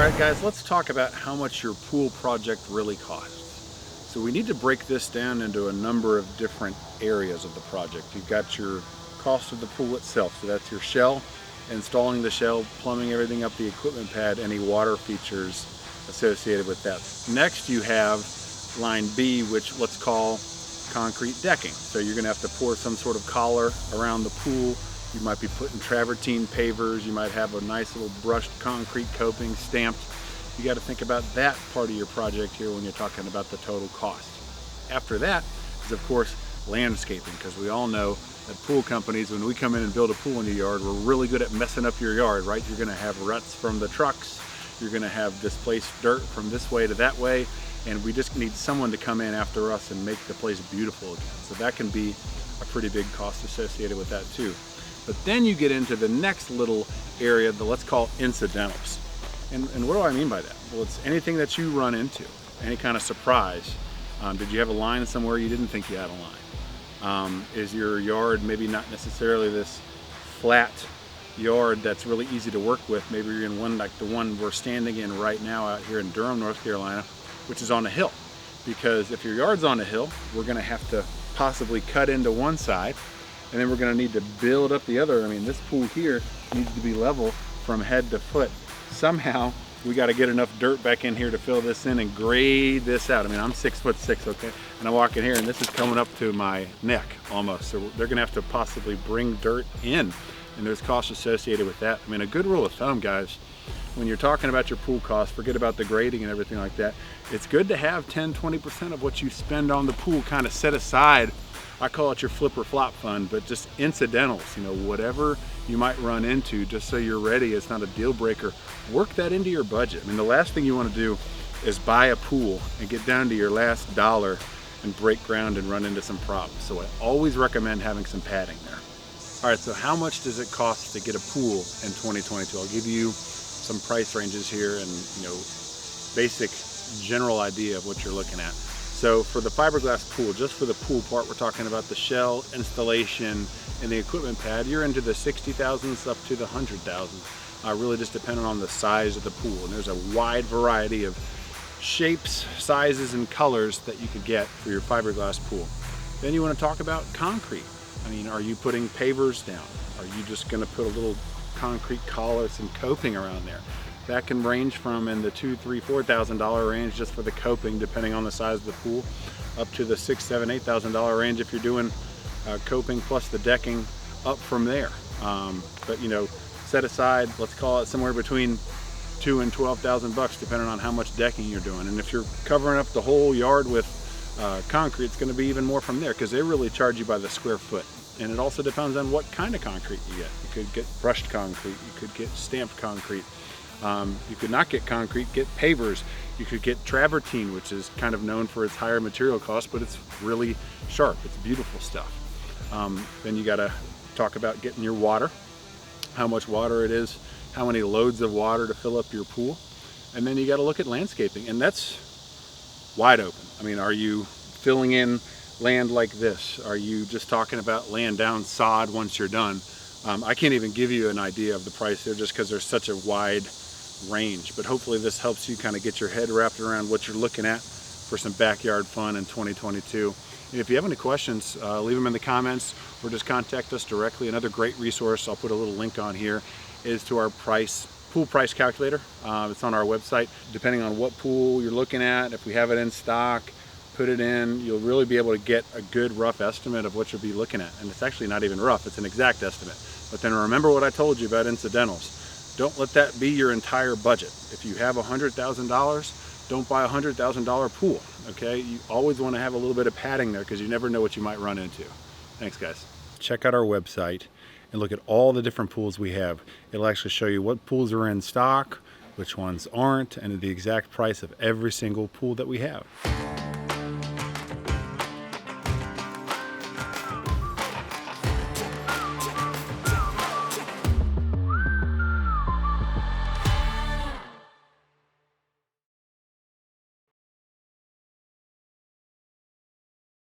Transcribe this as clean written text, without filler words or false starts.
Alright guys, let's talk about how much your pool project really costs. So we need to break this down into a number of different areas of the project. You've got your cost of the pool itself, so that's your shell, installing the shell, plumbing everything up, the equipment pad, any water features associated with that. Next you have line B, which let's call concrete decking. So you're going to have to pour some sort of collar around the pool. You might be putting travertine pavers, you might have a nice little brushed concrete coping stamped. You got to think about that part of your project here when you're talking about the total cost. After that is of course landscaping, because we all know that pool companies, when we come in and build a pool in your yard, we're really good at messing up your yard, right? You're going to have ruts from the trucks, you're going to have displaced dirt from this way to that way, and we just need someone to come in after us and make the place beautiful again. So that can be a pretty big cost associated with that too. But then you get into the next little area that let's call incidentals. And what do I mean by that? Well, it's anything that you run into, any kind of surprise. Did you have a line somewhere you didn't think you had a line? Is your yard maybe not necessarily this flat yard that's really easy to work with? Maybe you're in one like the one we're standing in right now out here in Durham, North Carolina, which is on a hill. Because if your yard's on a hill, we're gonna have to possibly cut into one side, and then we're going to need to build up the other. I mean, this pool here needs to be level from head to foot. Somehow we got to get enough dirt back in here to fill this in and grade this out. I mean, I'm 6'6", okay, and I walk in here and this is coming up to my neck almost. So they're going to have to possibly bring dirt in, and there's costs associated with that. I mean, a good rule of thumb, guys, when you're talking about your pool costs, forget about the grading and everything like that. It's good to have 10-20% of what you spend on the pool kind of set aside. I call it your flip or flop fund, but just incidentals, you know, whatever you might run into, just so you're ready. It's not a deal breaker. Work that into your budget. I mean, the last thing you want to do is buy a pool and get down to your last dollar and break ground and run into some problems. So I always recommend having some padding there. All right, so how much does it cost to get a pool in 2022? I'll give you some price ranges here and, you know, basic general idea of what you're looking at. So for the fiberglass pool, just for the pool part, we're talking about the shell, installation, and the equipment pad, you're into the 60,000s up to the 100,000s, really just depending on the size of the pool. And there's a wide variety of shapes, sizes, and colors that you could get for your fiberglass pool. Then you want to talk about concrete. I mean, are you putting pavers down? Are you just going to put a little concrete collars and coping around there? That can range from in the $2,000, $3,000, $4,000 range just for the coping, depending on the size of the pool, up to the $6,000, $7,000, $8,000 range if you're doing coping plus the decking up from there. But you know, set aside, let's call it somewhere between $2,000 and $12,000 depending on how much decking you're doing. And if you're covering up the whole yard with concrete, it's going to be even more from there, because they really charge you by the square foot. And it also depends on what kind of concrete you get. You could get brushed concrete, you could get stamped concrete. You could not get concrete, get pavers. You could get travertine, which is kind of known for its higher material cost, but it's really sharp. It's beautiful stuff. Then you got to talk about getting your water, how much water it is, how many loads of water to fill up your pool. And then you got to look at landscaping, and that's wide open. I mean, are you filling in land like this? Are you just talking about laying down sod once you're done? I can't even give you an idea of the price there just because there's such a wide range, but hopefully this helps you kind of get your head wrapped around what you're looking at for some backyard fun in 2022. And if you have any questions, leave them in the comments or just contact us directly. Another great resource, I'll put a little link on here, is to our pool price calculator. It's on our website. Depending on what pool you're looking at, if we have it in stock, put it in, you'll really be able to get a good rough estimate of what you'll be looking at. And it's actually not even rough, it's an exact estimate. But then remember what I told you about incidentals. Don't let that be your entire budget. If you have $100,000, don't buy a $100,000 pool, okay? You always want to have a little bit of padding there because you never know what you might run into. Thanks, guys. Check out our website and look at all the different pools we have. It'll actually show you what pools are in stock, which ones aren't, and the exact price of every single pool that we have.